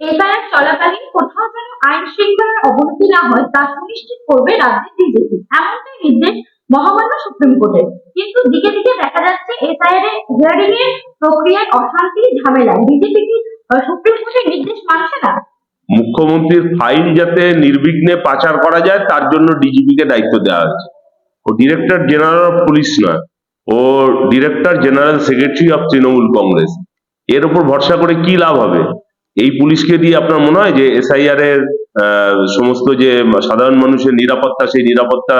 SIR চলাকালীন কোথাও যেন আইন শৃঙ্খলার অবনতি না হয় তা সুনিশ্চিত করবে রাজ্যের বিজেপি, এমনটাই নির্দেশ মহামান্য সুপ্রিম কোর্টের। কিন্তু দিকে দিকে দেখা যাচ্ছে এসআইআর এর হিয়ারিং এর প্রক্রিয়ায় অশান্তি ঝামেলায় বিজেপি কি সুপ্রিম কোর্টের নির্দেশ মানছে না? মুখ্যমন্ত্রীর ফাইল যাতে নির্বিঘ্নে পাচার করা যায় তার জন্য ডিজিপি কে দায়িত্ব দেওয়া হয়েছে। ও ডিরেক্টর জেনারেল অফ পুলিশ নয়, ও director general secretary of Trinamool Congress. এর উপর ভরসা করে কি লাভ হবে? এই পুলিশকে দিয়ে আপনার মনে হয় যে এসআইআর এর সমস্ত যে সাধারণ মানুষের নিরাপত্তা, সেই নিরাপত্তা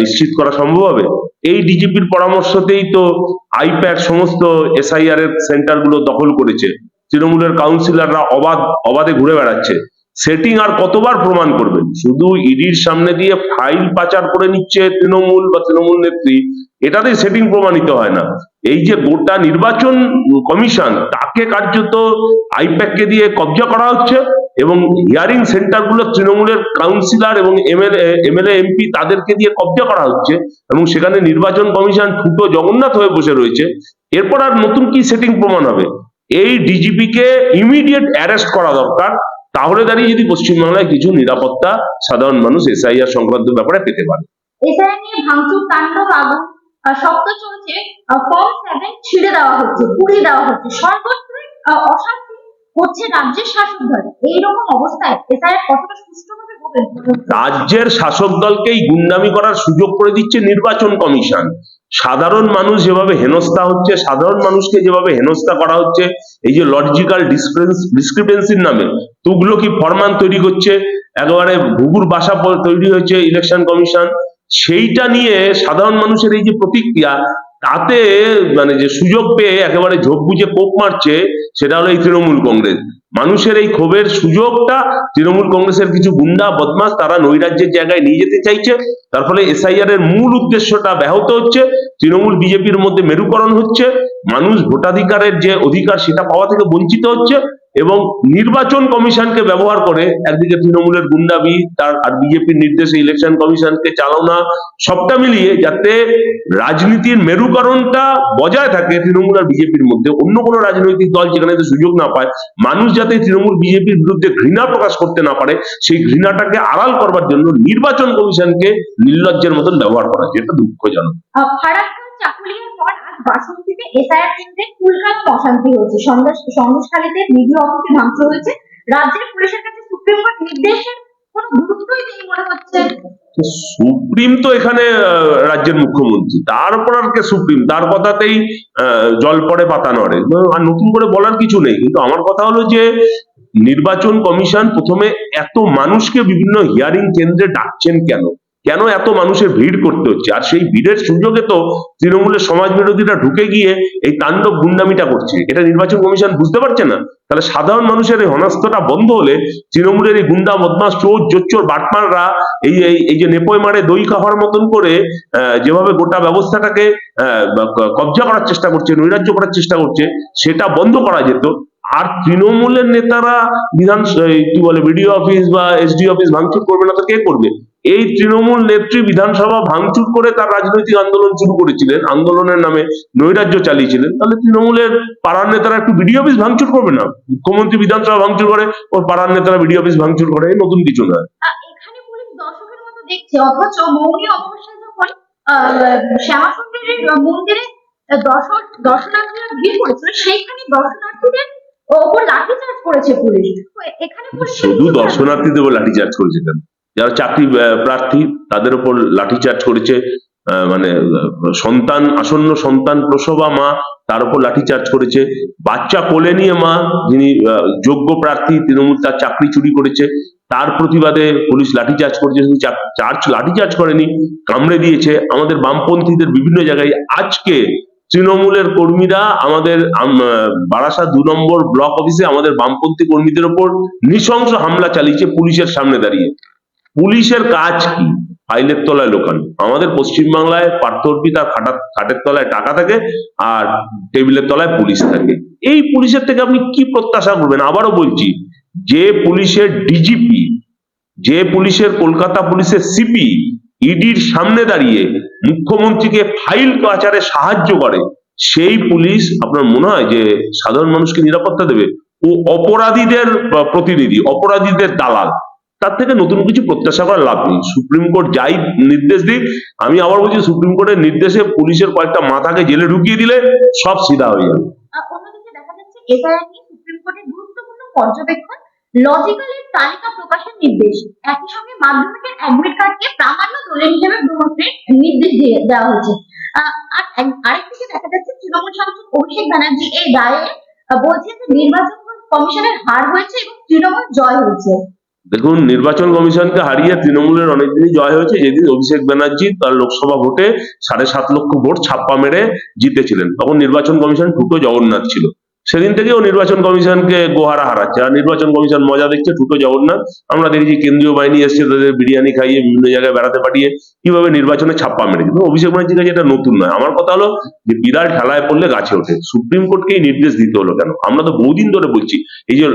নিশ্চিত করা সম্ভব হবে? এই ডিজিপির পরামর্শতেই তো আইপ্যাড সমস্ত এসআইআর এর সেন্টার গুলো দখল করেছে। তৃণমূলের কাউন্সিলররা অবাধে ঘুরে বেড়াচ্ছে। সেটিং আর কতবার প্রমাণ করবেন? শুধু ইডির সামনে দিয়ে ফাইল পাচার করে নিচ্ছে তৃণমূল বা তৃণমূল নেত্রী, এটাতেই সেটিং প্রমাণিত হয় না। এই যে গোটা নির্বাচন কমিশন, তাকে কার্যত আইপ্যাককে দিয়ে কবজা করা হচ্ছে এবং হিয়ারিং সেন্টার গুলো তৃণমূলের কাউন্সিলর এবং এমএলএ এমপি তাদেরকে দিয়ে কবজা করা হচ্ছে এবং সেখানে নির্বাচন কমিশন ঠুটো জগন্নাথ হয়ে বসে রয়েছে। এরপর আর নতুন কি সেটিং প্রমাণ হবে? এই ডিজিপি কে ইমিডিয়েট অ্যারেস্ট করা দরকার। তাহলে দাঁড়িয়ে যদি পশ্চিমবাংলায় কিছু নিরাপত্তা সাধারণ মানুষ এসআইআর সংক্রান্ত ব্যাপারে পেতে পারে। এসআইআর নিয়ে ভাঙচুর, তাণ্ডব, আগুন শব্দ চলছে, ফর্ম 7 ছিঁড়ে দেওয়া হচ্ছে, পুড়িয়ে দেওয়া হচ্ছে, সর্বত্র অশান্তি হচ্ছে রাজ্যের শাসক দল। এইরকম অবস্থায় এসআইআর কতটা সুষ্ঠুভাবে হবে? রাজ্যের শাসক দলকেই গুন্ডামি করার সুযোগ করে দিচ্ছে নির্বাচন কমিশন। সাধারণ মানুষ যেভাবে হেনস্থা হচ্ছে, সাধারণ মানুষকে যেভাবে হেনস্থা করা হচ্ছে, এই যে লজিক্যাল ডিসক্রিপেন্সির নামে তুগলকি ফরমান তৈরি করছে, একেবারে ঘুঘুর বাসা তৈরি হয়েছে ইলেকশন কমিশন, সেইটা নিয়ে সাধারণ মানুষের এই যে প্রতিক্রিয়া, তাতে মানে যে সুযোগ পেয়ে একেবারে ঝোপ বুঝে কোপ মারছে, সেটা হলো এই তৃণমূল কংগ্রেস। মানুষের এই ক্ষোভের সুযোগটা তৃণমূল কংগ্রেসের কিছু গুন্ডা বদমাশ তারা নৈরাজ্যের জায়গায় নিয়ে যেতে চাইছে। তার ফলে এসআইআর এর মূল উদ্দেশ্যটা ব্যাহত হচ্ছে, তৃণমূল বিজেপির মধ্যে মেরুকরণ হচ্ছে, মানুষ ভোটাধিকারের যে অধিকার সেটা পাওয়া থেকে বঞ্চিত হচ্ছে এবং নির্বাচন কমিশনকে ব্যবহার করে একদিকে তৃণমূলের গুন্ডামি, তার আর বিজেপির নির্দেশে ইলেকশন কমিশনকে চালনা, সবটা মিলিয়ে যাতে রাজনীতির মেরুকরণটা বজায় থাকে তৃণমূল আর বিজেপির মধ্যে, অন্য কোনো রাজনৈতিক দল যেখানে সুযোগ না পায়, মানুষ যাতে তৃণমূল বিজেপির বিরুদ্ধে ঘৃণা প্রকাশ করতে না পারে, সেই ঘৃণাটাকে আড়াল করবার জন্য নির্বাচন কমিশনকে নির্লজ্জের মতন ব্যবহার করা, যেটা দুঃখজনক। ফারাক্কা চাকুলিয়ার পর আজ বাসন্তীতে এসআইআর কেন্দ্রে কুলকাতা অশান্তি হয়েছে, সন্দেশখালীতে বিডিও অফিসে ভাঙচুর হয়েছে। রাজ্যের পুলিশের কাছে সুপ্রিম কোর্ট নির্দেশের কোনো গুরুত্বই নেই মনে হচ্ছে। সুপ্রিম তো এখানে রাজ্যের মুখ্যমন্ত্রী, তার উপর আর কে সুপ্রিম? তার কথাতেই জল পড়ে পাতা নড়ে, আর নতুন করে বলার কিছু নেই। কিন্তু আমার কথা হলো যে নির্বাচন কমিশন প্রথমে এত মানুষকে বিভিন্ন হিয়ারিং কেন্দ্রে ডাকছেন কেন? কেন এত মানুষের ভিড় করতে হচ্ছে? আর সেই ভিড়ের সুযোগে তো তৃণমূলের সমাজ বিরোধীরা ঢুকে গিয়ে এই তাণ্ডব গুন্ডামিটা করছে, এটা নির্বাচন কমিশন বুঝতে পারছে না? তাহলে সাধারণ মানুষের এই হেনস্থাটা বন্ধ হলে তৃণমূলের এই গুন্ডা বদমাস চোর জোচ্চোর বাটমাররা এই যে নেপোয় মারে দই খাওয়ার মতন করে যেভাবে গোটা ব্যবস্থাটাকে কবজা করার চেষ্টা করছে, নৈরাজ্য করার চেষ্টা করছে, সেটা বন্ধ করা যেত। আর তৃণমূলের নেতারা কি বলে বিডিও অফিস বা এসডি অফিস ভাঙচুর করবে না তো কে করবে? এই তৃণমূল নেত্রী বিধানসভা ভাঙচুর করে তার রাজনৈতিক আন্দোলন শুরু করেছিলেন, আন্দোলনের নামে নৈরাজ্য চালিয়েছিলেন। তাহলে তৃণমূলের পাড়ার নেতারা একটু বিডিও অফিস ভাঙচুর করবে না? মুখ্যমন্ত্রী বিধানসভা ভাঙচুর করে, ওর পাড়ার নেতারা বিডিও অফিস ভাঙচুর করে, নতুন কিছু নয়। এখানে পুলিশ দর্শকের মতো দেখছে, অথচ মৌনী অমাবস্যায় যখন শ্যামাসুন্দরের মন্দিরে দর্শনার্থীরা ভিড় করেছিল, সেইখানে দর্শনার্থীদের ওপর লাঠিচার্জ করেছে পুলিশ। এখানে শুধু দর্শনার্থীদের উপর লাঠিচার্জ করেছে কেন? যারা চাকরি প্রার্থী তাদের উপর লাঠিচার্জ করেছে, মানে আসন্ন সন্তান প্রসবা মা, তার উপর লাঠিচার্জ করেছে। বাচ্চা কোলে নিয়ে মা যিনি যোগ্য প্রার্থী, তৃণমূল তার চাকরি চুরি করেছে, তার প্রতিবাদে পুলিশ লাঠিচার্জ করেছে। লাঠিচার্জ করেনি, কামড়ে দিয়েছে আমাদের বামপন্থীদের বিভিন্ন জায়গায়। আজকে তৃণমূলের কর্মীরা আমাদের বারাসাত 2 নম্বর ব্লক অফিসে আমাদের বামপন্থী কর্মীদের উপর নৃশংস হামলা চালিয়েছে পুলিশের সামনে দাঁড়িয়ে। পুলিশের কাজ কি? ফাইলের তলায় লোকানো। আমাদের পশ্চিমবাংলায় পার্থর্পী তার খাটের তলায় টাকা থাকে আর টেবিলের তলায় পুলিশ থাকে। এই পুলিশের থেকে আপনি কি প্রত্যাশা করবেন? আবারও বলছি, যে পুলিশের ডিজিপি, যে পুলিশের কলকাতা পুলিশের সিপি ইডির সামনে দাঁড়িয়ে মুখ্যমন্ত্রীকে ফাইল পাচারে সাহায্য করে, সেই পুলিশ আপনার মনে হয় যে সাধারণ মানুষকে নিরাপত্তা দেবে? ও অপরাধীদের প্রতিনিধি, অপরাধীদের দালাল। তার থেকে নতুন কিছু প্রত্যাশা করার লাভ নেই। সুপ্রিম কোর্ট যাই নির্দেশ দিক, আমি আবার বলছি, সুপ্রিম কোর্টের নির্দেশে পুলিশের কয়েকটা মাথাকে জেলে ঢুকিয়ে দিলে সব সিধা হয়ে যাবে। অন্যদিকে দেখা যাচ্ছে এসআইআর নিয়ে সুপ্রিম কোর্টের গুরুত্বপূর্ণ পর্যবেক্ষণ, লজিক্যালের তালিকা প্রকাশের নির্দেশ, একই সঙ্গে মাধ্যমিকের অ্যাডমিট কার্ডকে প্রামাণ্য দলিল হিসেবে গ্রহণের নির্দেশ দেওয়া হয়েছে। আরেকদিকে দেখা যাচ্ছে তৃণমূল সাংসদ অভিষেক ব্যানার্জি এই রায়ে বলছেন যে নির্বাচন কমিশনের হার হয়েছে এবং তৃণমূল জয় হয়েছে। দেখুন, নির্বাচন কমিশনকে হারিয়ে তৃণমূলের অনেকদিনই জয় হয়েছে, যেদিন অভিষেক ব্যানার্জি তার লোকসভা ভোটে 7.5 লক্ষ ভোট ছাপ্পা মেরে জিতেছিলেন। তখন নির্বাচন কমিশন ঠুটো জগন্নাথ ছিল। সেদিন থেকেও নির্বাচন কমিশনকে গোহারা হারাচ্ছে, আর নির্বাচন কমিশন মজা দেখছে ঠুটো জগন্নাথ। আমরা দেখেছি কেন্দ্রীয় বাহিনী এসছে, তাদের বিরিয়ানি খাইয়ে বিভিন্ন জায়গায় বেড়াতে পাঠিয়ে কিভাবে নির্বাচনে ছাপ্পা মেরে। কিন্তু অভিষেক ব্যানার্জির কাছে এটা নতুন নয়। আমার কথা হলো যে বিড়াল ঠেলায় পড়লে গাছে ওঠে। সুপ্রিম কোর্টকেই নির্দেশ দিতে হলো কেন? আমরা তো বহুদিন ধরে বলছি, এই যে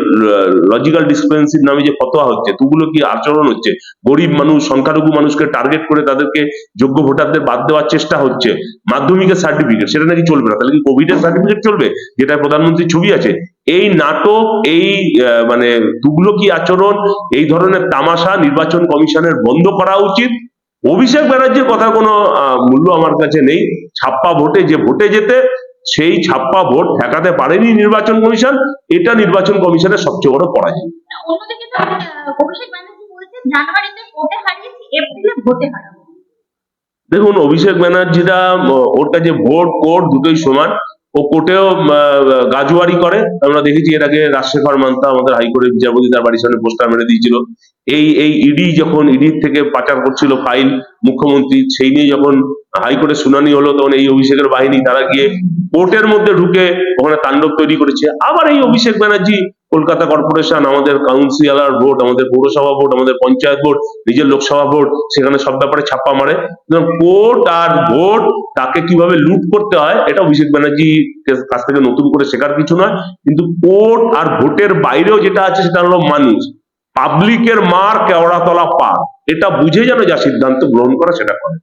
লজিক্যাল ডিসক্রিপেন্সির নামে যে ফতোয়া হচ্ছে, তুগুলো কি আচরণ হচ্ছে, গরিব মানুষ, সংখ্যালঘু মানুষকে টার্গেট করে তাদেরকে যোগ্য ভোটারদের বাদ দেওয়ার চেষ্টা হচ্ছে। মাধ্যমিকের সার্টিফিকেট, সেটা নাকি চলবে না, তাহলে কি কোভিডের সার্টিফিকেট চলবে, যেটা প্রধানমন্ত্রীর ছবি আছে? এই নাটক, এই মানে তুগলকি আচরণ, এই ধরনের তামাশা নির্বাচন কমিশনের বন্ধ করা উচিত। অভিষেক ব্যানার্জির কথা কোনো মূল্য আমার কাছে নেই। ছাপ্পা ভোটে যে ভোটে যেতে, সেই ছাপ্পা ভোট ঠেকাতে পারেনি নির্বাচন কমিশন। এটা নির্বাচন কমিশনের সবচেয়ে বড় পরাজয়। অন্যদিকে তো অভিষেক ব্যানার্জি বলছেন জানুয়ারিতে ভোটে হারিয়েছি, এপ্রিলে ভোটে হারাবো। দেখুন, অভিষেক ব্যানার্জিরা ওর কাছে ভোট কোর্ট দুটোই সমান। ও কোর্টেও গাজুয়ারি করে। আমরা দেখেছি এর আগে রাজশেখর মান্তা, আমাদের হাইকোর্টের বিচারপতি, তার বাড়ির সামনে পোস্টার মেরে দিয়েছিল। এই ইডি যখন ইডির থেকে পাচার করছিল ফাইল মুখ্যমন্ত্রী, সেই নিয়ে যখন হাইকোর্টে শুনানি হলো, তখন এই অভিষেকের বাহিনী তারা গিয়ে কোর্টের মধ্যে ঢুকে ওখানে তাণ্ডব তৈরি করেছে। আবার এই অভিষেক ব্যানার্জি কলকাতা কর্পোরেশন, আমাদের কাউন্সিলর ভোট, আমাদের পৌরসভা ভোট, আমাদের পঞ্চায়েত ভোট, নিজের লোকসভা ভোট, সেখানে সব ব্যাপারে ছাপ্পা মারে। কোর্ট আর ভোট, তাকে কিভাবে লুট করতে হয়, এটা অভিষেক ব্যানার্জি কাছ থেকে নতুন করে শেখার কিছু নয়। কিন্তু কোর্ট আর ভোটের বাইরেও যেটা আছে, সেটা হলো মানুষ, পাবলিকের মার কেওড়াতলা পার। এটা বুঝে যেন যা সিদ্ধান্ত গ্রহণ করা সেটা করে।